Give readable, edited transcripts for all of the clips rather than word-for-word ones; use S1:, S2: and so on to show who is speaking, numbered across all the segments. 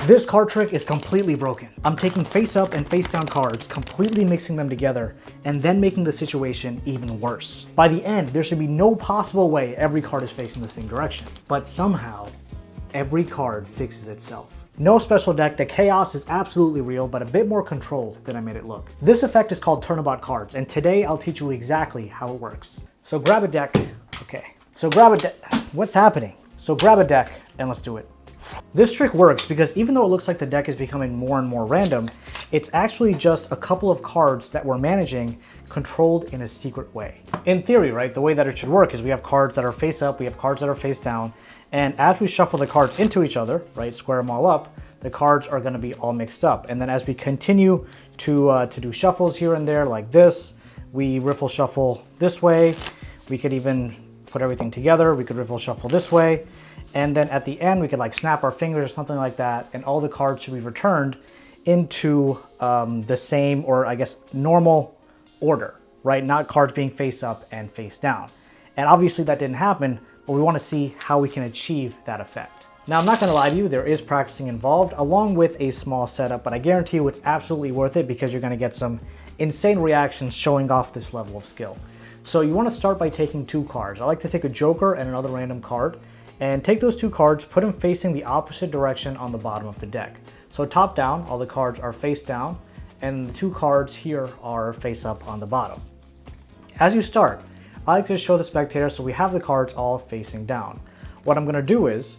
S1: This card trick is completely broken. I'm taking face up and face down cards, completely mixing them together, and then making the situation even worse. By the end, there should be no possible way every card is facing the same direction. But somehow, every card fixes itself. No special deck, the chaos is absolutely real, but a bit more controlled than I made it look. This effect is called Turnabout Cards, and today I'll teach you exactly how it works. So grab a deck, okay. So grab a deck, what's happening? So grab a deck and let's do it. This trick works because even though it looks like the deck is becoming more and more random, it's actually just a couple of cards that we're managing controlled in a secret way. In theory, right, the way that it should work is we have cards that are face up, we have cards that are face down, and as we shuffle the cards into each other, right, square them all up, the cards are gonna be all mixed up. And then as we continue to do shuffles here and there like this, we riffle shuffle this way, we could even put everything together, we could riffle shuffle this way, and then at the end we could like snap our fingers or something like that, and all the cards should be returned into the same, or I guess normal order, right? Not cards being face up and face down. And obviously that didn't happen, but we want to see how we can achieve that effect. Now, I'm not going to lie to you, there is practicing involved along with a small setup, but I guarantee you it's absolutely worth it because you're going to get some insane reactions showing off this level of skill. So you want to start by taking two cards. I like to take a joker and another random card, and take those two cards, put them facing the opposite direction on the bottom of the deck. So top down, all the cards are face down, and the two cards here are face up on the bottom. As you start, I like to show the spectator so we have the cards all facing down. What I'm gonna do is,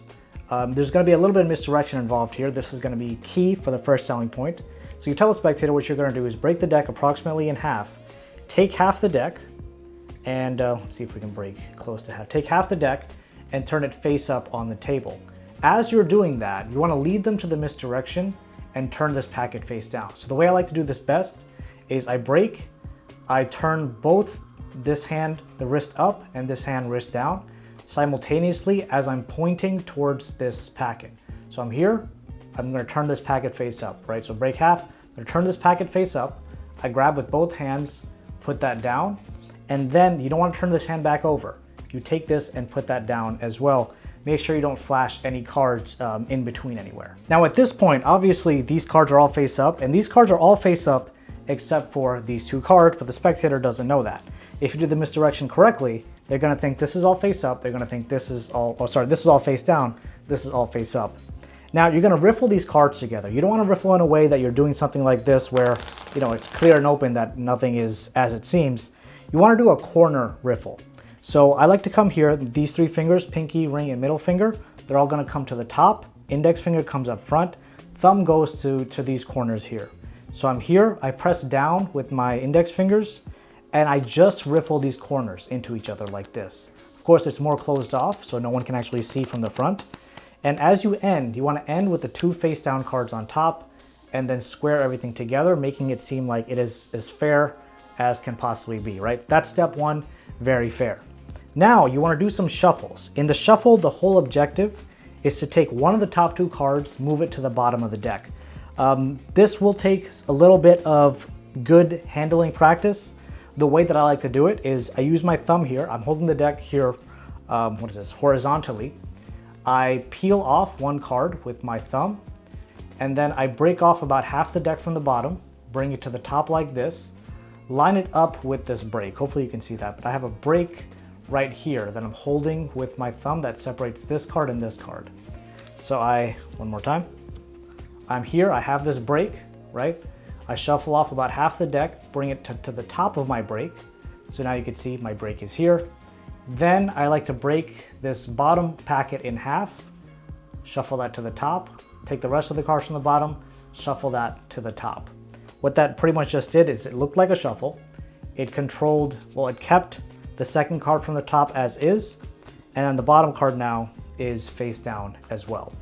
S1: there's gonna be a little bit of misdirection involved here. This is gonna be key for the first selling point. So you tell the spectator what you're gonna do is break the deck approximately in half, take half the deck, and let's see if we can break close to half. Take half the deck, and turn it face up on the table. As you're doing that, you want to lead them to the misdirection and turn this packet face down. So the way I like to do this best is I break, I turn both this hand, the wrist up, and this hand, wrist down, simultaneously as I'm pointing towards this packet. So I'm here, I'm going to turn this packet face up, right? So break half, I'm going to turn this packet face up, I grab with both hands, put that down, and then you don't want to turn this hand back over. You take this and put that down as well. Make sure you don't flash any cards in between anywhere. Now at this point, obviously these cards are all face up, and these cards are all face up except for these two cards, but the spectator doesn't know that. If you do the misdirection correctly, they're gonna think this is all face up, they're gonna think this is all, this is all face down, this is all face up. Now you're gonna riffle these cards together. You don't wanna riffle in a way that you're doing something like this where, you know, it's clear and open that nothing is as it seems. You wanna do a corner riffle. So I like to come here, these three fingers, pinky, ring, and middle finger, they're all gonna come to the top, index finger comes up front, thumb goes to these corners here. So I'm here, I press down with my index fingers, and I just riffle these corners into each other like this. Of course, it's more closed off, so no one can actually see from the front. And as you end, you wanna end with the two face down cards on top, and then square everything together, making it seem like it is as fair as can possibly be, right? That's step one, very fair. Now you want to do some shuffles. In the shuffle, the whole objective is to take one of the top two cards, move it to the bottom of the deck. This will take a little bit of good handling practice. The way that I like to do it is I use my thumb here. I'm holding the deck here, horizontally. I peel off one card with my thumb, and then I break off about half the deck from the bottom, bring it to the top like this, line it up with this break. Hopefully you can see that, but I have a break right here that I'm holding with my thumb that separates this card and this card. So one more time, I'm here, I have this break, right? I shuffle off about half the deck, bring it to the top of my break. So now you can see my break is here. Then I like to break this bottom packet in half, shuffle that to the top, take the rest of the cards from the bottom, shuffle that to the top. What that pretty much just did is it looked like a shuffle. It controlled, well, it kept the second card from the top as is, and then the bottom card now is face down as well.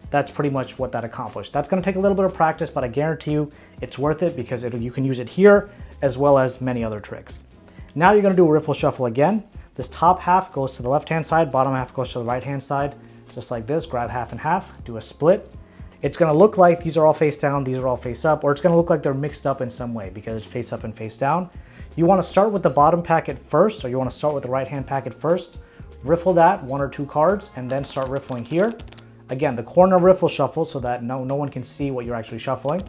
S1: That's pretty much what that accomplished. That's gonna take a little bit of practice, but I guarantee you it's worth it because you can use it here as well as many other tricks. Now you're gonna do a riffle shuffle again. This top half goes to the left-hand side, bottom half goes to the right-hand side, just like this. Grab half and half, do a split. It's gonna look like these are all face down, these are all face up, or it's gonna look like they're mixed up in some way because it's face up and face down. You wanna start with the bottom packet first, or you wanna start with the right-hand packet first, riffle that, one or two cards, and then start riffling here. Again, the corner riffle shuffle so that no one can see what you're actually shuffling.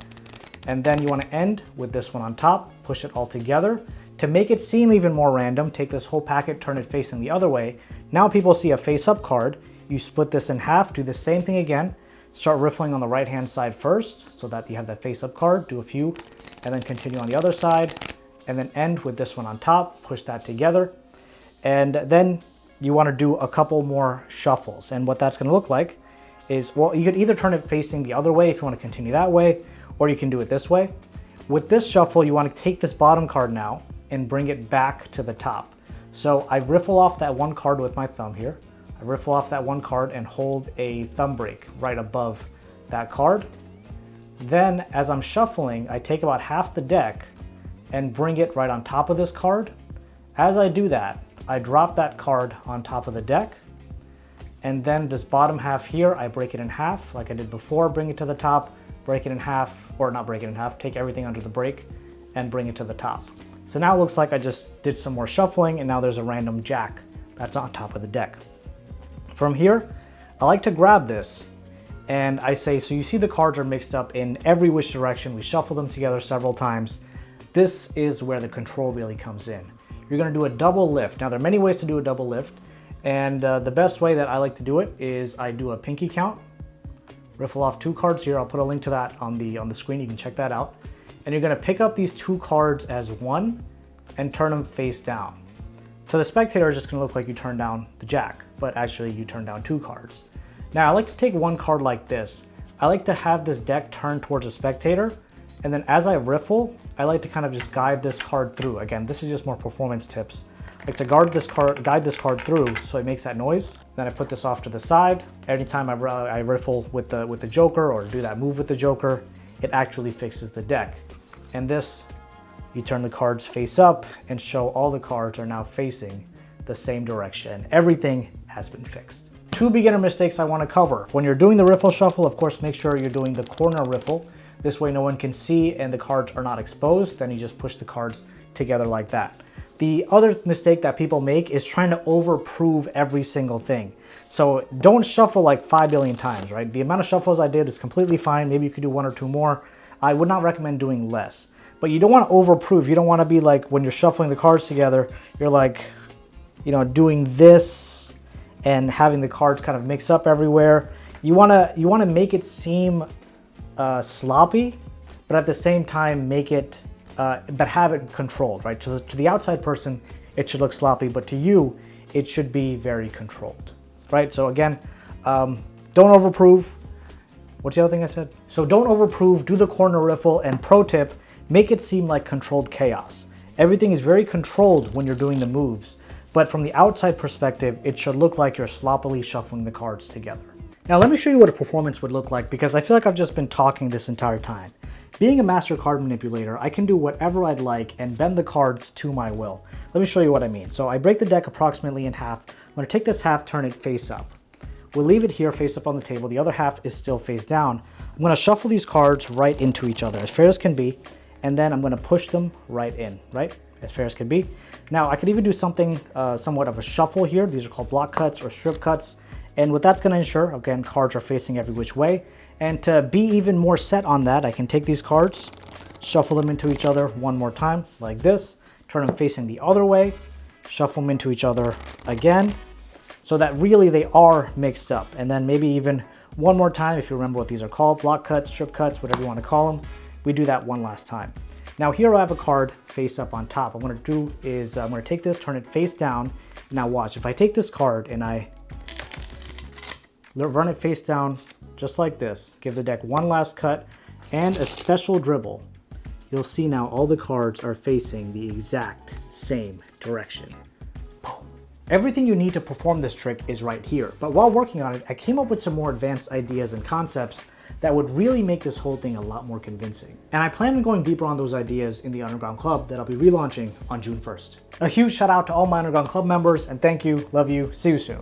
S1: And then you want to end with this one on top, push it all together. To make it seem even more random, take this whole packet, turn it facing the other way. Now people see a face-up card. You split this in half, do the same thing again. Start riffling on the right-hand side first so that you have that face-up card. Do a few, and then continue on the other side. And then end with this one on top, push that together. And then you want to do a couple more shuffles. And what that's going to look like is, well, you could either turn it facing the other way if you want to continue that way, or you can do it this way. With this shuffle, you want to take this bottom card now and bring it back to the top. So I riffle off that one card with my thumb here. I riffle off that one card and hold a thumb break right above that card. Then as I'm shuffling, I take about half the deck and bring it right on top of this card. As I do that, I drop that card on top of the deck. And then this bottom half here, I break it in half like I did before, bring it to the top, break it in half, or not break it in half, take everything under the break and bring it to the top. So now it looks like I just did some more shuffling and now there's a random jack that's on top of the deck. From here, I like to grab this and I say, so you see the cards are mixed up in every which direction. We shuffle them together several times. This is where the control really comes in. You're gonna do a double lift. Now there are many ways to do a double lift, and the best way that I like to do it is I do a pinky count, riffle off 2 cards here. I'll put a link to that on the screen, you can check that out. And you're gonna pick up these 2 cards as one and turn them face down. To the spectator, it's just gonna look like you turn down the jack, but actually you turn down 2 cards. Now I like to take one card like this. I like to have this deck turned towards the spectator, and then as I riffle, I like to kind of just guide this card through. Again, this is just more performance tips. I like to guide this card through so it makes that noise. Then I put this off to the side. Anytime I riffle with the Joker or do that move with the Joker, it actually fixes the deck. And this, you turn the cards face up and show all the cards are now facing the same direction. Everything has been fixed. 2 beginner mistakes I want to cover. When you're doing the riffle shuffle, of course, make sure you're doing the corner riffle. This way no one can see and the cards are not exposed. Then you just push the cards together like that. The other mistake that people make is trying to overprove every single thing. So don't shuffle like 5 billion times, right? The amount of shuffles I did is completely fine. Maybe you could do 1 or 2 more. I would not recommend doing less. But you don't want to overprove. You don't want to be like, when you're shuffling the cards together, you're like, you know, doing this and having the cards kind of mix up everywhere. You want to make it seem sloppy, but at the same time make it, but have it controlled, right? So to the outside person, it should look sloppy, but to you, it should be very controlled, right? So again, don't overprove. What's the other thing I said? So don't overprove, do the corner riffle, and pro tip, make it seem like controlled chaos. Everything is very controlled when you're doing the moves, but from the outside perspective, it should look like you're sloppily shuffling the cards together. Now let me show you what a performance would look like, because I feel like I've just been talking this entire time. Being a master card manipulator, I can do whatever I'd like and bend the cards to my will. Let me show you what I mean. So I break the deck approximately in half. I'm going to take this half, turn it face up. We'll leave it here face up on the table. The other half is still face down. I'm going to shuffle these cards right into each other, as fair as can be, and then I'm going to push them right in, right? As fair as can be. Now I could even do something somewhat of a shuffle here. These are called block cuts or strip cuts. And what that's going to ensure, again, cards are facing every which way. And to be even more set on that, I can take these cards, shuffle them into each other one more time, like this, turn them facing the other way, shuffle them into each other again, so that really they are mixed up. And then maybe even one more time, if you remember what these are called, block cuts, strip cuts, whatever you want to call them, we do that one last time. Now here I have a card face up on top. What I'm going to do is I'm going to take this, turn it face down. Now watch, if I take this card and I run it face down just like this, give the deck one last cut and a special dribble, you'll see now all the cards are facing the exact same direction. Everything you need to perform this trick is right here, but while working on it, I came up with some more advanced ideas and concepts that would really make this whole thing a lot more convincing. And I plan on going deeper on those ideas in the Underground Club that I'll be relaunching on June 1st. A huge shout out to all my Underground Club members, and thank you, love you, see you soon.